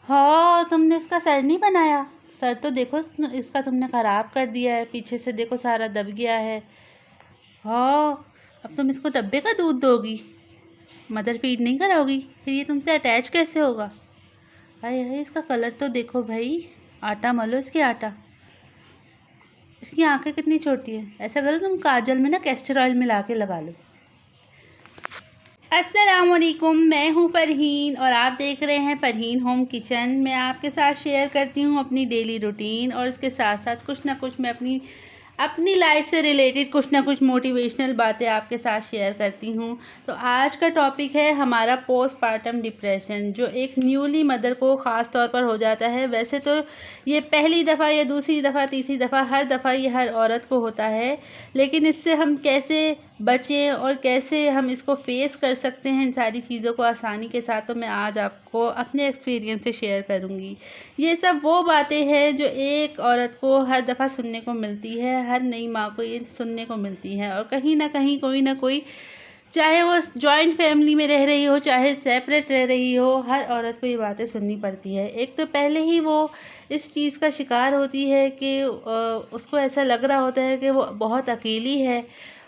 हाँ, तुमने इसका सर नहीं बनाया? सर तो देखो इसका तुमने ख़राब कर दिया है, पीछे से देखो सारा दब गया है। हाँ, अब तुम इसको डब्बे का दूध दोगी, मदर फीड नहीं कराओगी, फिर ये तुमसे अटैच कैसे होगा? हाय हाय, इसका कलर तो देखो भाई, आटा मलो इसकी आटा। इसकी आंखें कितनी छोटी है। ऐसा करो तुम काजल में ना कैस्टर ऑयल मिला के लगा लो। अस्सलाम वालेकुम, मैं हूँ फ़रहीन और आप देख रहे हैं फ़रहीन होम किचन। मैं आपके साथ शेयर करती हूँ अपनी डेली रूटीन और उसके साथ साथ कुछ ना कुछ मैं अपनी लाइफ से रिलेटेड कुछ ना कुछ मोटिवेशनल बातें आपके साथ शेयर करती हूँ। तो आज का टॉपिक है हमारा पोस्टपार्टम डिप्रेशन, जो एक न्यूली मदर को ख़ास तौर पर हो जाता है। वैसे तो ये पहली दफ़ा या दूसरी दफ़ा तीसरी दफ़ा हर दफ़ा ये हर औरत को होता है, लेकिन इससे हम कैसे बचें और कैसे हम इसको फेस कर सकते हैं इन सारी चीज़ों को आसानी के साथ, तो मैं आज आपको अपने एक्सपीरियंस से शेयर करूँगी। ये सब वो बातें हैं जो एक औरत को हर दफ़ा सुनने को मिलती है, हर नई माँ को ये सुनने को मिलती हैं, और कहीं ना कहीं कोई ना कोई, चाहे वो जॉइंट फैमिली में रह रही हो चाहे सेपरेट रह रही हो, हर औरत को ये बातें सुननी पड़ती है। एक तो पहले ही वो इस चीज़ का शिकार होती है कि उसको ऐसा लग रहा होता है कि वो बहुत अकेली है,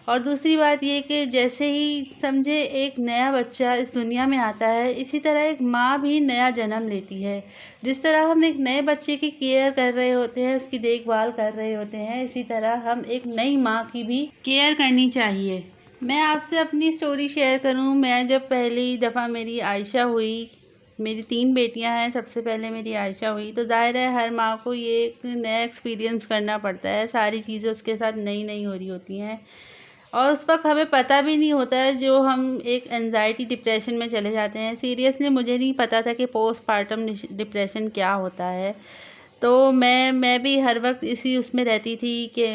और दूसरी बात ये कि जैसे ही समझे एक नया बच्चा इस दुनिया में आता है, इसी तरह एक माँ भी नया जन्म लेती है। जिस तरह हम एक नए बच्चे की केयर कर रहे होते हैं, उसकी देखभाल कर रहे होते हैं, इसी तरह हम एक नई माँ की भी केयर करनी चाहिए। मैं आपसे अपनी स्टोरी शेयर करूं, मैं जब पहली दफ़ा मेरी आयशा हुई, मेरी 3 बेटियां हैं, सबसे पहले मेरी आयशा हुई, तो ज़ाहिर है हर माँ को ये एक नया एक्सपीरियंस करना पड़ता है। सारी चीज़ें उसके साथ नई नई हो रही होती हैं और उस वक्त हमें पता भी नहीं होता है, जो हम एक एंजाइटी डिप्रेशन में चले जाते हैं। सीरियसली मुझे नहीं पता था कि पोस्टपार्टम डिप्रेशन क्या होता है। तो मैं भी हर वक्त इसी उसमें रहती थी कि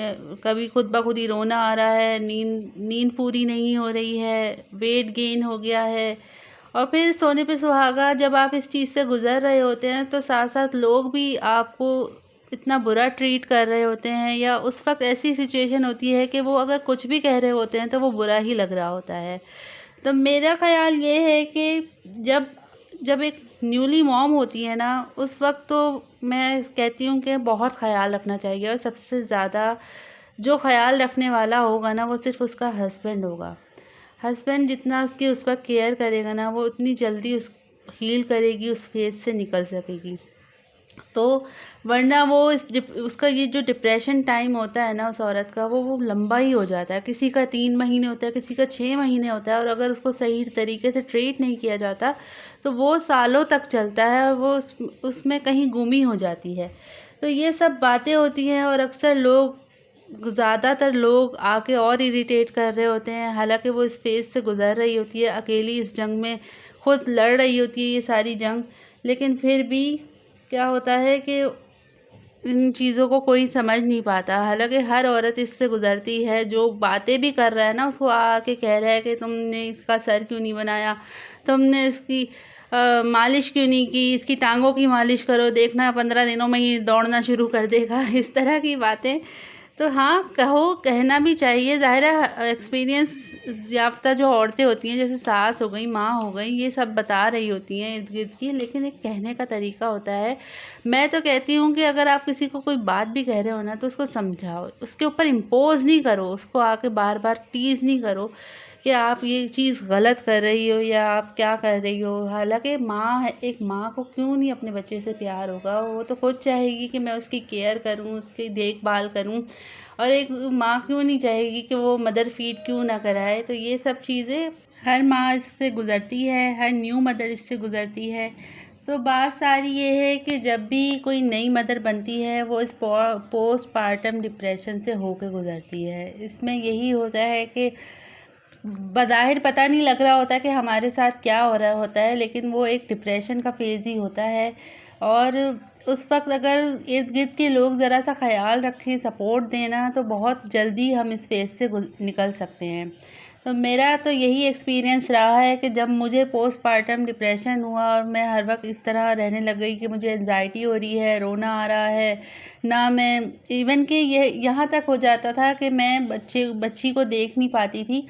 कभी खुद ब खुद ही रोना आ रहा है, नींद पूरी नहीं हो रही है, वेट गेन हो गया है। और फिर सोने पे सुहागा, जब आप इस चीज़ से गुज़र रहे होते हैं तो साथ साथ लोग भी आपको इतना बुरा ट्रीट कर रहे होते हैं, या उस वक्त ऐसी सिचुएशन होती है कि वो अगर कुछ भी कह रहे होते हैं तो वो बुरा ही लग रहा होता है। तो मेरा ख़्याल ये है कि जब जब एक न्यूली मॉम होती है ना, उस वक्त तो मैं कहती हूँ कि बहुत ख़याल रखना चाहिए, और सबसे ज़्यादा जो ख़याल रखने वाला होगा ना, वो सिर्फ़ उसका हस्बैंड होगा। हस्बैंड जितना उसकी उस वक्त केयर करेगा ना, वो उतनी जल्दी उस हील करेगी, उस फेज़ से निकल सकेगी। तो वरना वो उसका ये जो डिप्रेशन टाइम होता है ना उस औरत का, वो लंबा ही हो जाता है। किसी का 3 महीने होता है, किसी का 6 महीने होता है, और अगर उसको सही तरीके से ट्रीट नहीं किया जाता तो वो सालों तक चलता है, और वो उसमें कहीं गुमी हो जाती है। तो ये सब बातें होती हैं, और अक्सर ज़्यादातर लोग आके और इरिटेट कर रहे होते हैं, हालांकि वो इस फेज़ से गुज़र रही होती है, अकेली इस जंग में खुद लड़ रही होती है ये सारी जंग। लेकिन फिर भी क्या होता है कि इन चीज़ों को कोई समझ नहीं पाता। हालांकि हर औरत इससे गुज़रती है। जो बातें भी कर रहा है ना, उसको आके कह रहा है कि तुमने इसका सर क्यों नहीं बनाया, तुमने इसकी मालिश क्यों नहीं की, इसकी टांगों की मालिश करो, देखना 15 दिनों में ही दौड़ना शुरू कर देगा। इस तरह की बातें। तो हाँ, कहना भी चाहिए। ज़ाहिर है एक्सपीरियंस याफ्ता जो औरतें होती हैं, जैसे सास हो गई, माँ हो गई, ये सब बता रही होती हैं इर्द गिर्द की, लेकिन एक कहने का तरीका होता है। मैं तो कहती हूँ कि अगर आप किसी को कोई बात भी कह रहे हो ना, तो उसको समझाओ, उसके ऊपर इम्पोज नहीं करो, उसको आके बार बार टीज़ नहीं करो कि आप ये चीज़ गलत कर रही हो या आप क्या कर रही हो। हालांकि माँ है, एक माँ को क्यों नहीं अपने बच्चे से प्यार होगा, वो तो खुद चाहेगी कि मैं उसकी केयर करूँ, उसकी देखभाल करूँ। और एक माँ क्यों नहीं चाहेगी कि वो मदर फीड क्यों ना कराए। तो ये सब चीज़ें हर माँ इससे गुज़रती है, हर न्यू मदर इससे गुज़रती है। तो बात सारी ये है कि जब भी कोई नई मदर बनती है, वो इस पोस्टपार्टम डिप्रेशन से होकर गुज़रती है। इसमें यही होता है कि बज़ाहिर पता नहीं लग रहा होता कि हमारे साथ क्या हो रहा होता है, लेकिन वो एक डिप्रेशन का फेज़ ही होता है। और उस वक्त अगर इर्द गिर्द के लोग ज़रा सा ख्याल रखें, सपोर्ट देना, तो बहुत जल्दी हम इस फेज़ से निकल सकते हैं। तो मेरा तो यही एक्सपीरियंस रहा है कि जब मुझे पोस्टपार्टम डिप्रेशन हुआ और मैं हर वक्त इस तरह रहने लग गई कि मुझे एंजाइटी हो रही है, रोना आ रहा है ना, मैं इवन कि ये यहाँ तक हो जाता था कि मैं बच्ची को देख नहीं पाती थी।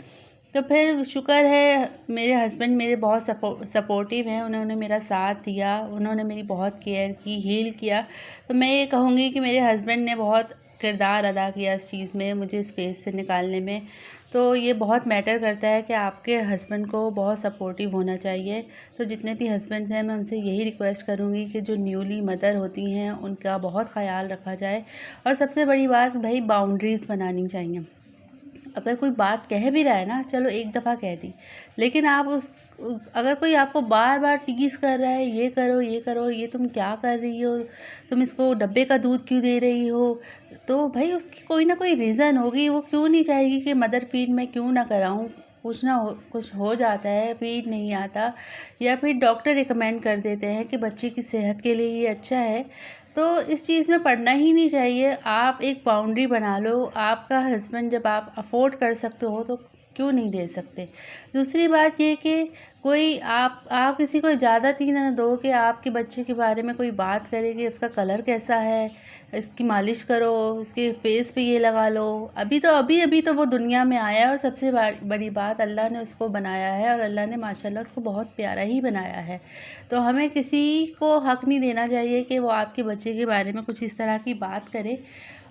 तो फिर शुक्र है मेरे हस्बैंड मेरे बहुत सपोर्टिव हैं, उन्होंने मेरा साथ दिया, उन्होंने मेरी बहुत केयर की, हील किया। तो मैं ये कहूँगी कि मेरे हस्बैंड ने बहुत किरदार अदा किया इस चीज़ में, मुझे इस फेज़ से निकालने में। तो ये बहुत मैटर करता है कि आपके हस्बैंड को बहुत सपोर्टिव होना चाहिए। तो जितने भी हस्बैंड्स हैं, मैं उनसे यही रिक्वेस्ट करूँगी कि जो न्यूली मदर होती हैं, उनका बहुत ख़याल रखा जाए। और सबसे बड़ी बात भाई, बाउंड्रीज़ बनानी चाहिए। अगर कोई बात कह भी रहा है ना, चलो एक दफ़ा कह दी, लेकिन आप उस अगर कोई आपको बार बार टीज़ कर रहा है, ये करो ये करो, ये तुम क्या कर रही हो, तुम इसको डब्बे का दूध क्यों दे रही हो, तो भाई उसकी कोई ना कोई रीज़न होगी। वो क्यों नहीं चाहेगी कि मदर फीड मैं क्यों ना कराऊँ, कुछ हो जाता है, फीड नहीं आता, या फिर डॉक्टर रिकमेंड कर देते हैं कि बच्चे की सेहत के लिए ये अच्छा है। तो इस चीज़ में पड़ना ही नहीं चाहिए। आप एक बाउंड्री बना लो। आपका हस्बैंड जब आप अफ़ोर्ड कर सकते हो तो क्यों नहीं दे सकते। दूसरी बात ये कि कोई आप किसी को इजाज़त ही ना दो कि आपके बच्चे के बारे में कोई बात करे कि उसका कलर कैसा है, इसकी मालिश करो, इसके फेस पे ये लगा लो। अभी तो वो दुनिया में आया है, और सबसे बड़ी बात, अल्लाह ने उसको बनाया है, और अल्लाह ने माशाल्लाह उसको बहुत प्यारा ही बनाया है। तो हमें किसी को हक़ नहीं देना चाहिए कि वो आपके बच्चे के बारे में कुछ इस तरह की बात करे।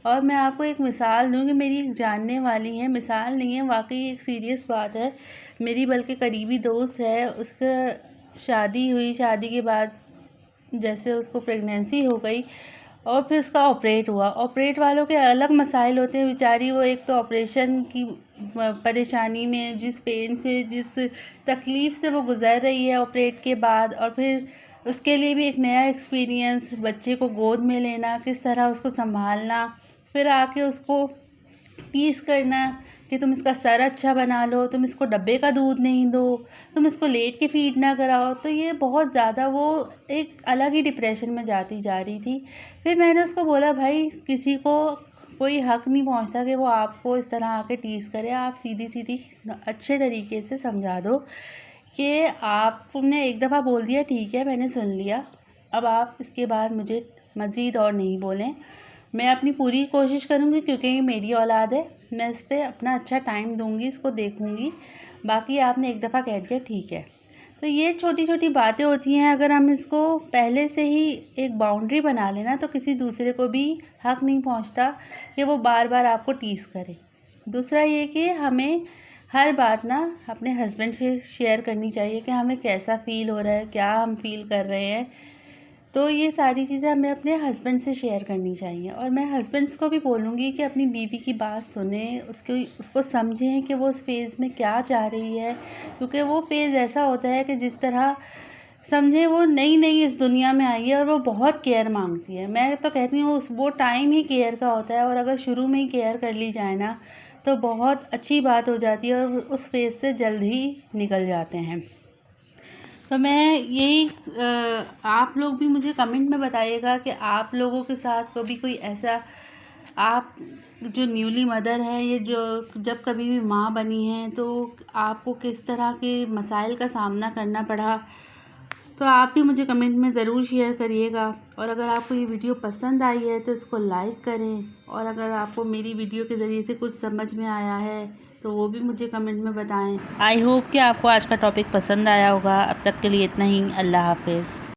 और मैं आपको एक मिसाल दूँ कि मेरी एक जानने वाली हैं, मिसाल नहीं है, वाक़ई एक सीरियस बात है। मेरी बल्कि करीबी दोस्त है, उसका शादी हुई, शादी के बाद जैसे उसको प्रेगनेंसी हो गई और फिर उसका ऑपरेट हुआ। ऑपरेट वालों के अलग मसाइल होते हैं, बेचारी वो एक तो ऑपरेशन की परेशानी में, जिस पेन से, जिस तकलीफ़ से वो गुज़र रही है ऑपरेट के बाद, और फिर उसके लिए भी एक नया एक्सपीरियंस, बच्चे को गोद में लेना, किस तरह उसको सँभालना, फिर आके उसको टीज़ करना कि तुम इसका सर अच्छा बना लो, तुम इसको डब्बे का दूध नहीं दो, तुम इसको लेट के फ़ीड ना कराओ। तो ये बहुत ज़्यादा, वो एक अलग ही डिप्रेशन में जाती जा रही थी। फिर मैंने उसको बोला, भाई किसी को कोई हक़ नहीं पहुंचता कि वो आपको इस तरह आके टीज़ करे। आप सीधी-सीधी अच्छे तरीके से समझा दो कि आपने एक दफ़ा बोल दिया, ठीक है मैंने सुन लिया, अब आप इसके बाद मुझे मज़ीद और नहीं बोलें। मैं अपनी पूरी कोशिश करूँगी, क्योंकि ये मेरी औलाद है, मैं इस पे अपना अच्छा टाइम दूँगी, इसको देखूँगी। बाकी आपने एक दफ़ा कह दिया, ठीक है। तो ये छोटी-छोटी बातें होती हैं, अगर हम इसको पहले से ही एक बाउंड्री बना लें ना, तो किसी दूसरे को भी हक़ नहीं पहुँचता कि वो बार-बार आपको टीज़ करे। दूसरा ये कि हमें हर बात ना अपने हस्बैंड से शेयर करनी चाहिए कि हमें कैसा फ़ील हो रहा है, क्या हम फ़ील कर रहे हैं। तो ये सारी चीज़ें हमें अपने हस्बैंड से शेयर करनी चाहिए। और मैं हस्बैंड्स को भी बोलूँगी कि अपनी बीवी की बात सुनें, उसको समझें कि वो उस फ़ेज़ में क्या चाह रही है, क्योंकि वो फ़ेज़ ऐसा होता है कि जिस तरह समझें वो नई-नई इस दुनिया में आई है और वो बहुत केयर माँगती है। मैं तो कहती हूँ वो टाइम ही केयर का होता है, और अगर शुरू में ही केयर कर ली जाए ना, तो बहुत अच्छी बात हो जाती है, और उस फ़ेज़ से जल्द ही निकल जाते हैं। तो मैं यही आप लोग भी मुझे कमेंट में बताइएगा कि आप लोगों के साथ कभी कोई ऐसा, आप जो न्यूली मदर हैं, ये जो जब कभी भी माँ बनी हैं, तो आपको किस तरह के मसाइल का सामना करना पड़ा। तो आप भी मुझे कमेंट में ज़रूर शेयर करिएगा। और अगर आपको ये वीडियो पसंद आई है तो इसको लाइक करें, और अगर आपको मेरी वीडियो के ज़रिए से कुछ समझ में आया है तो वो भी मुझे कमेंट में बताएं। आई होप कि आपको आज का टॉपिक पसंद आया होगा। अब तक के लिए इतना ही। अल्लाह हाफ़िज़।